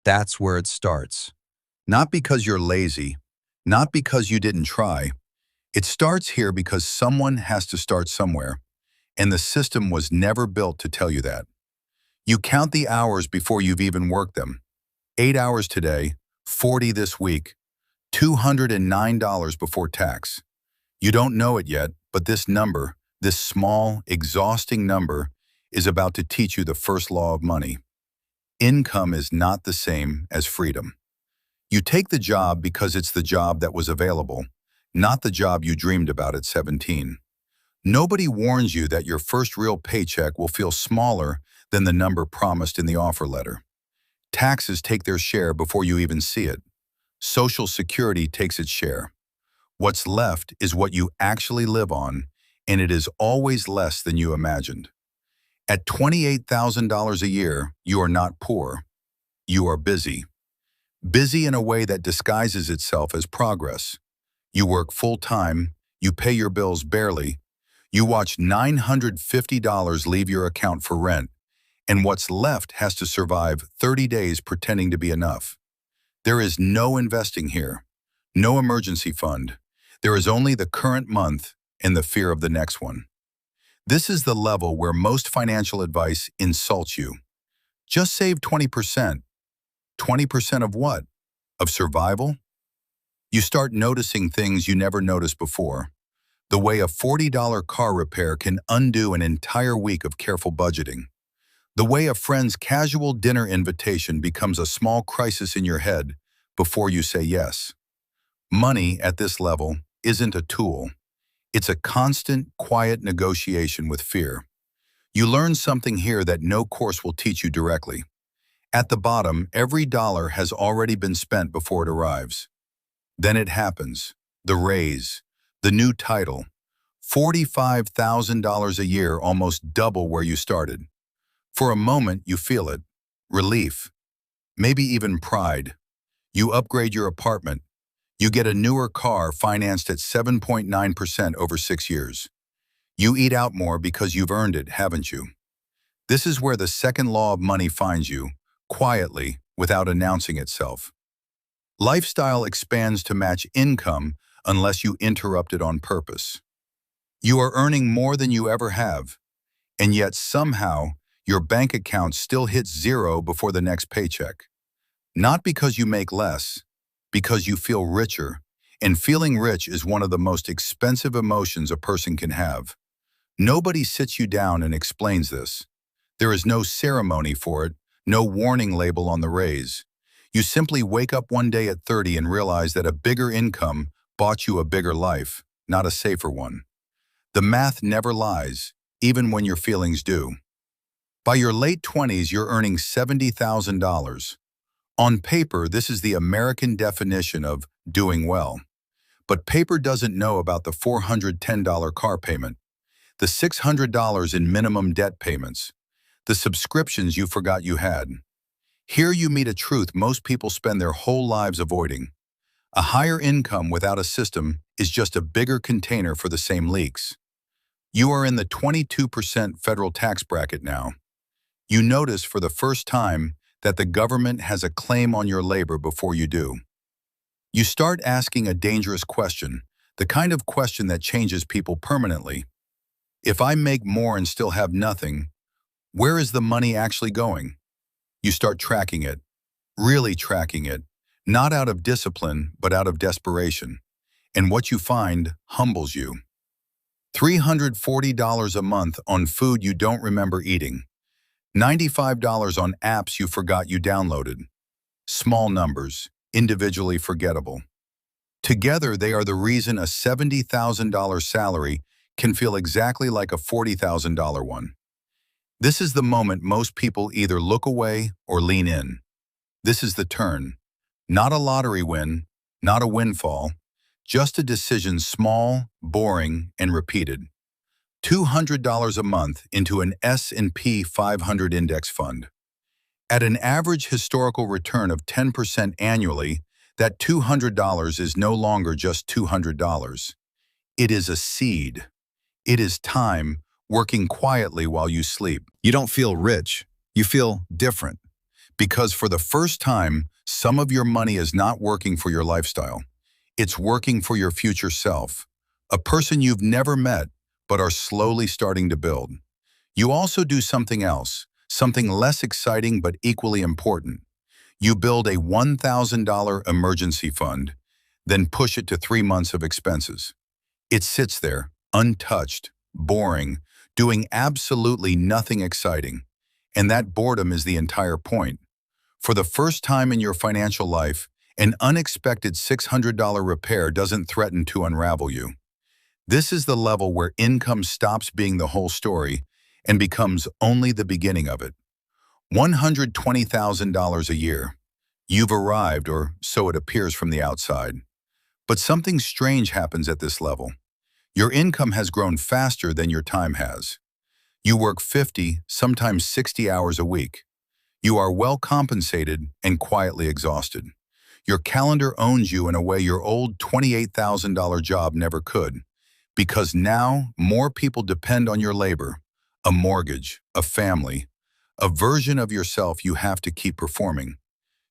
That's where it starts. Not because you're lazy, not because you didn't try. It starts here because someone has to start somewhere, and the system was never built to tell you that. You count the hours before you've even worked them. 8 hours today, 40 this week, $209 before tax. You don't know it yet, but this number, this small, exhausting number, is about to teach you the first law of money. Income is not the same as freedom. You take the job because it's the job that was available, not the job you dreamed about at 17. Nobody warns you that your first real paycheck will feel smaller than the number promised in the offer letter. Taxes take their share before you even see it. Social Security takes its share. What's left is what you actually live on, and it is always less than you imagined. At $28,000 a year, you are not poor. You are busy. Busy in a way that disguises itself as progress. You work full-time, you pay your bills barely, you watch $950 leave your account for rent, and what's left has to survive 30 days pretending to be enough. There is no investing here, no emergency fund. There is only the current month and the fear of the next one. This is the level where most financial advice insults you. Just save 20%. 20% of what? Of survival? You start noticing things you never noticed before. The way a $40 car repair can undo an entire week of careful budgeting. The way a friend's casual dinner invitation becomes a small crisis in your head before you say yes. Money at this level isn't a tool. It's a constant, quiet negotiation with fear. You learn something here that no course will teach you directly. At the bottom, every dollar has already been spent before it arrives. Then it happens. The raise, the new title, $45,000 a year, almost double where you started. For a moment, you feel it. Relief. Maybe even pride. You upgrade your apartment. You get a newer car financed at 7.9% over 6 years. You eat out more because you've earned it, haven't you? This is where the second law of money finds you, quietly, without announcing itself. Lifestyle expands to match income unless you interrupt it on purpose. You are earning more than you ever have, and yet somehow your bank account still hits zero before the next paycheck. Not because you make less, because you feel richer, and feeling rich is one of the most expensive emotions a person can have. Nobody sits you down and explains this. There is no ceremony for it, no warning label on the raise. You simply wake up one day at 30 and realize that a bigger income bought you a bigger life, not a safer one. The math never lies, even when your feelings do. By your late 20s, you're earning $70,000. On paper, this is the American definition of doing well. But paper doesn't know about the $410 car payment, the $600 in minimum debt payments, the subscriptions you forgot you had. Here you meet a truth most people spend their whole lives avoiding. A higher income without a system is just a bigger container for the same leaks. You are in the 22% federal tax bracket now. You notice for the first time that the government has a claim on your labor before you do. You start asking a dangerous question, the kind of question that changes people permanently. If I make more and still have nothing, where is the money actually going? You start tracking it, really tracking it, not out of discipline, but out of desperation. And what you find humbles you. $340 a month on food you don't remember eating. $95 on apps you forgot you downloaded. Small numbers, individually forgettable. Together, they are the reason a $70,000 salary can feel exactly like a $40,000 one. This is the moment most people either look away or lean in. This is the turn. Not a lottery win, not a windfall, just a decision small, boring, and repeated. $200 a month into an S&P 500 index fund. At an average historical return of 10% annually, that $200 is no longer just $200. It is a seed. It is time working quietly while you sleep. You don't feel rich. You feel different. Because for the first time, some of your money is not working for your lifestyle. It's working for your future self, a person you've never met but are slowly starting to build. You also do something else, something less exciting but equally important. You build a $1,000 emergency fund, then push it to 3 months of expenses. It sits there, untouched, boring, doing absolutely nothing exciting. And that boredom is the entire point. For the first time in your financial life, an unexpected $600 repair doesn't threaten to unravel you. This is the level where income stops being the whole story and becomes only the beginning of it. $120,000 a year. You've arrived, or so it appears from the outside. But something strange happens at this level. Your income has grown faster than your time has. You work 50, sometimes 60 hours a week. You are well compensated and quietly exhausted. Your calendar owns you in a way your old $28,000 job never could, because now more people depend on your labor, a mortgage, a family, a version of yourself you have to keep performing.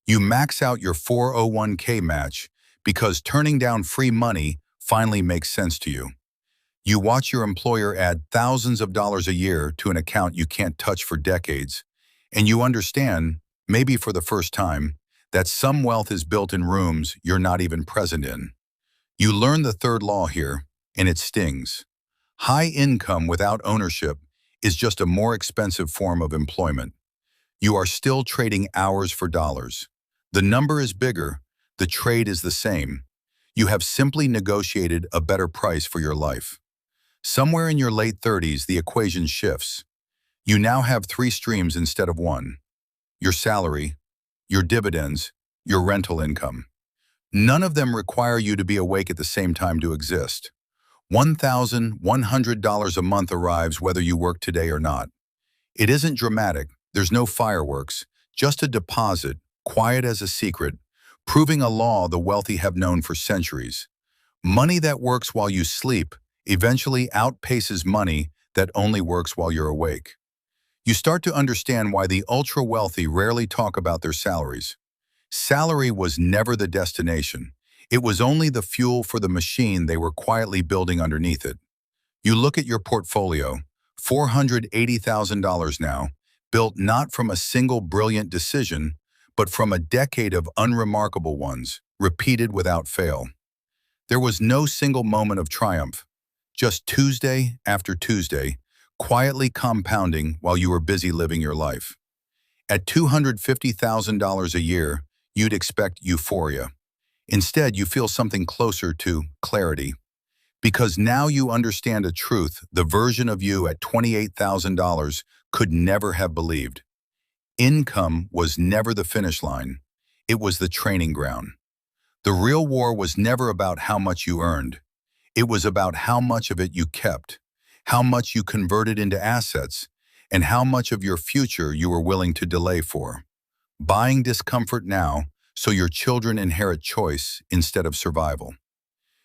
You max out your 401k match because turning down free money finally makes sense to you. You watch your employer add thousands of dollars a year to an account you can't touch for decades, and you understand, maybe for the first time, that some wealth is built in rooms you're not even present in. You learn the third law here, and it stings. High income without ownership is just a more expensive form of employment. You are still trading hours for dollars. The number is bigger, the trade is the same. You have simply negotiated a better price for your life. Somewhere in your late 30s, the equation shifts. You now have 3 streams instead of 1. Your salary, your dividends, your rental income. None of them require you to be awake at the same time to exist. $1,100 a month arrives whether you work today or not. It isn't dramatic, there's no fireworks, just a deposit, quiet as a secret, proving a law the wealthy have known for centuries. Money that works while you sleep eventually outpaces money that only works while you're awake. You start to understand why the ultra-wealthy rarely talk about their salaries. Salary was never the destination. It was only the fuel for the machine they were quietly building underneath it. You look at your portfolio, $480,000 now, built not from a single brilliant decision, but from a decade of unremarkable ones, repeated without fail. There was no single moment of triumph, just Tuesday after Tuesday, quietly compounding while you were busy living your life. At $250,000 a year, you'd expect euphoria. Instead, you feel something closer to clarity. Because now you understand a truth the version of you at $28,000 could never have believed. Income was never the finish line. It was the training ground. The real war was never about how much you earned. It was about how much of it you kept, how much you converted into assets, and how much of your future you were willing to delay for. Buying discomfort now so your children inherit choice instead of survival.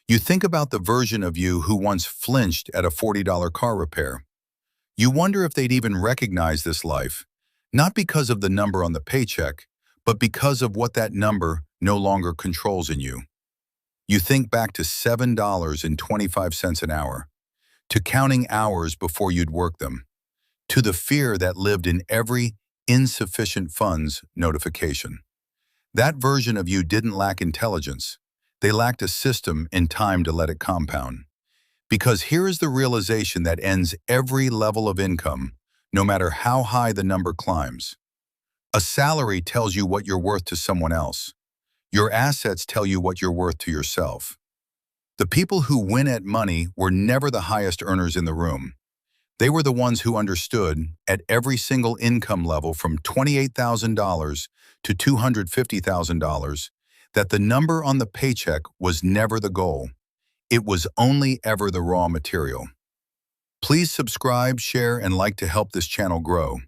You think about the version of you who once flinched at a $40 car repair. You wonder if they'd even recognize this life, not because of the number on the paycheck, but because of what that number no longer controls in you. You think back to $7.25 an hour, to counting hours before you'd work them, to the fear that lived in every insufficient funds notification. That version of you didn't lack intelligence. They lacked a system and time to let it compound. Because here is the realization that ends every level of income, no matter how high the number climbs. A salary tells you what you're worth to someone else. Your assets tell you what you're worth to yourself. The people who win at money were never the highest earners in the room. They were the ones who understood, at every single income level from $28,000 to $250,000, that the number on the paycheck was never the goal. It was only ever the raw material. Please subscribe, share, and like to help this channel grow.